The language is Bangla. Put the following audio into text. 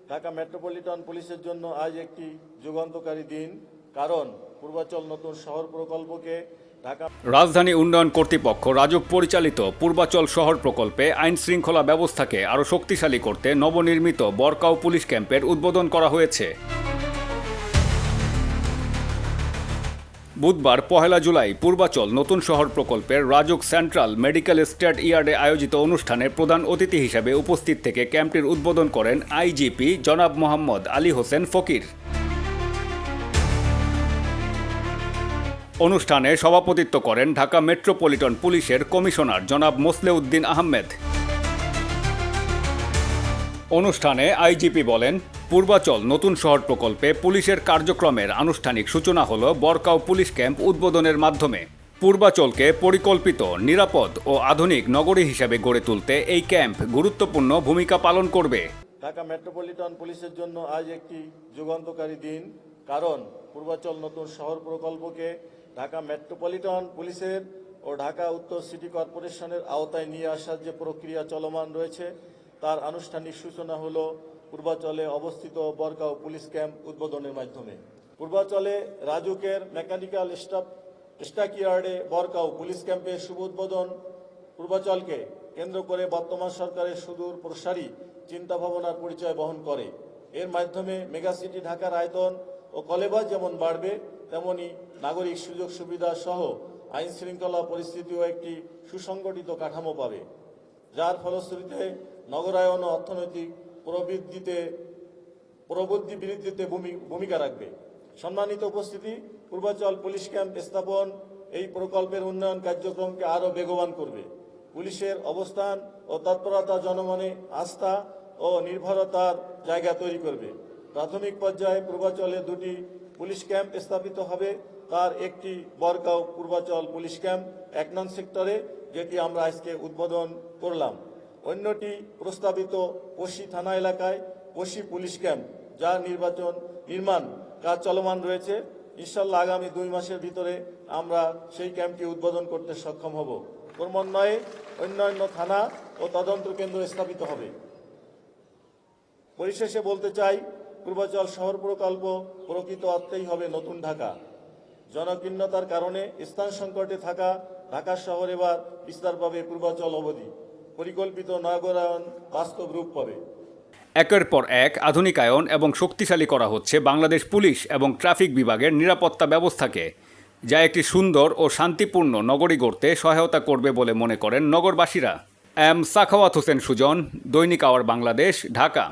ঢাকা মেট্রোপলিটন পুলিশের জন্য আজ একটি যুগান্তকারী দিন, কারণ পূর্বাচল নতুন শহর প্রকল্পকে ঢাকা রাজধানী উন্নয়ন কর্তৃপক্ষ রাজউক পরিচালিত পূর্বাচল শহর প্রকল্পে আইন শৃঙ্খলা ব্যবস্থাকে আরও শক্তিশালী করতে নবনির্মিত বরকাও পুলিশ ক্যাম্পের উদ্বোধন করা হয়েছে। বুধবার 1 জুলাই পূর্বাচল নতুন শহর প্রকল্পের রাজউক সেন্ট্রাল মেডিকেল স্টেট ইয়ার্ডে আয়োজিত অনুষ্ঠানে প্রধান অতিথি হিসেবে উপস্থিত থেকে ক্যাম্পটির উদ্বোধন করেন আইজিপি জনাব মোহাম্মদ আলী হোসেন ফকির। অনুষ্ঠানে সভাপতিত্ব করেন ঢাকা মেট্রোপলিটন পুলিশের কমিশনার জনাব মোসলেউদ্দিন আহমেদ। অনুষ্ঠানে আইজিপি বলেন, পূর্বাচল নতুন শহর প্রকল্পে পুলিশের কার্যক্রমের আনুষ্ঠানিক সূচনা হল বরকাও পুলিশ ক্যাম্প উদ্বোধনের মাধ্যমে। পূর্বাচলকে পরিকল্পিত, নিরাপদ ও আধুনিক নগরী হিসেবে গড়ে তুলতে এই ক্যাম্প গুরুত্বপূর্ণ ভূমিকা পালন করবে। ঢাকা মেট্রোপলিটন পুলিশের জন্য আজ একটি যুগান্তকারী দিন, কারণ পূর্বাচল নতুন শহর প্রকল্পকে ঢাকা মেট্রোপলিটন পুলিশের ও ঢাকা উত্তর সিটি কর্পোরেশনের আওতায় নিয়ে আসার যে প্রক্রিয়া চলমান রয়েছে, তার আনুষ্ঠানিক সূচনা হলো পূর্বাচলে অবস্থিত বরকাও পুলিশ ক্যাম্প উদ্বোধনের মাধ্যমে। পূর্বাচলে রাজউকের মেকানিক্যাল স্টাক ইয়ার্ডে বরকাও পুলিশ ক্যাম্পের শুভ উদ্বোধন পূর্বাচলকে কেন্দ্র করে বর্তমান সরকারের সুদূর প্রসারী চিন্তাভাবনার পরিচয় বহন করে। এর মাধ্যমে মেগাসিটি ঢাকার আয়তন ও কলেবর যেমন বাড়বে, তেমনি নাগরিক সুযোগ সুবিধা সহ আইন শৃঙ্খলা পরিস্থিতিও একটি সুসংগঠিত কাঠামো পাবে, যার ফলশ্রুতিতে নগরায়ন ও অর্থনৈতিক প্রবৃদ্ধি বৃদ্ধিতে ভূমিকা রাখবে। সম্মানিত উপস্থিতি, পূর্বাচল পুলিশ ক্যাম্প স্থাপন এই প্রকল্পের উন্নয়ন কার্যক্রমকে আরও বেগবান করবে। পুলিশের অবস্থান ও তৎপরতা জনমনে আস্থা ও নির্ভরতার জায়গা তৈরি করবে। প্রাথমিক পর্যায়ে পূর্বাচলে 2টি পুলিশ ক্যাম্প স্থাপিত হবে, তার একটি বরকাও পূর্বাচল পুলিশ ক্যাম্প 1 নং সেক্টরে, যেটি আমরা আজকে উদ্বোধন করলাম। অন্যটি প্রস্তাবিত পশি থানা এলাকায় পশি পুলিশ ক্যাম্প, যার নির্মাণ কাজ চলমান রয়েছে। ইনশাল্লাহ আগামী 2 মাসের ভিতরে আমরা সেই ক্যাম্পটি উদ্বোধন করতে সক্ষম হব। ক্রমান্বয়ে অন্যান্য থানা ও তদন্ত কেন্দ্র স্থাপিত হবে। পরিশেষে বলতে চাই, পূর্বাচল শহর প্রকল্প প্রকৃত অর্থেই হবে নতুন ঢাকা। জনকীর্ণতার কারণে স্থান সংকটে থাকা ঢাকা শহর এবার বিস্তার পাবে পূর্বাচল অবধি। পরিকল্পিত নগরায়ন বাস্তব রূপ পাবে। একের পর এক আধুনিকায়ন এবং শক্তিশালী করা হচ্ছে বাংলাদেশ পুলিশ এবং ট্রাফিক বিভাগের নিরাপত্তা ব্যবস্থাকে, যা একটি সুন্দর ও শান্তিপূর্ণ নগরী গড়তে সহায়তা করবে বলে মনে করেন নগরবাসীরা। সাখাওয়াত হোসেন সুজন, দৈনিক আওয়ার বাংলাদেশ, ঢাকা।